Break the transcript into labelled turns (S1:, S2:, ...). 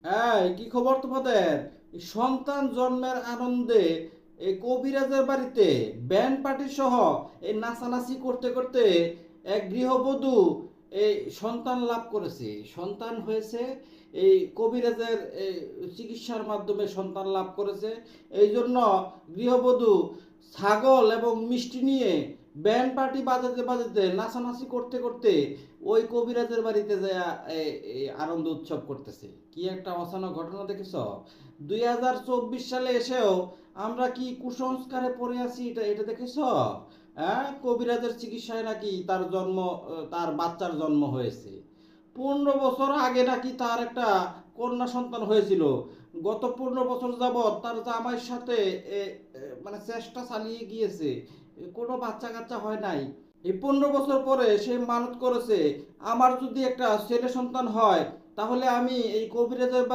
S1: হ্যাঁ, কি খবর তোমাদের? এই সন্তান জন্মের আনন্দে এই কবিরাজের বাড়িতে ব্যান্ড পার্টি সহ এই নাচানাচি করতে করতে এক গৃহবধূ এই সন্তান লাভ করেছে, সন্তান হয়েছে। এই কবিরাজের চিকিৎসার মাধ্যমে সন্তান লাভ করেছে। এই জন্য গৃহবধূ ছাগল এবং মিষ্টি নিয়ে ব্যান্ড পার্টি বাজাতে বাজাতে নাচানাচি করতে করতে ওই কবিরাজের বাড়িতে যায় আনন্দ উৎসব করতেছে। কি একটা অচানক ঘটনা দেখেছ? 2024 সালে এসেও আমরা কি কুসংস্কারে পড়ে আছি, এটা এটা দেখেছ? হ্যাঁ, কবিরাজের চিকিৎসায় নাকি তার বাচ্চার জন্ম হয়েছে। 15 বছর আগে নাকি তার একটা কন্যা সন্তান হয়েছিল। গত 15 বছর যাবৎ তার জামাইয়ের সাথে মানে চেষ্টা চালিয়ে গিয়েছে, কোনো বাচ্চা কাচ্চা হয় নাই। এই 15 বছর পরে সে মানত করেছে, আমার যদি একটা ছেলে সন্তান হয় তাহলে আমি এই কবিরাজের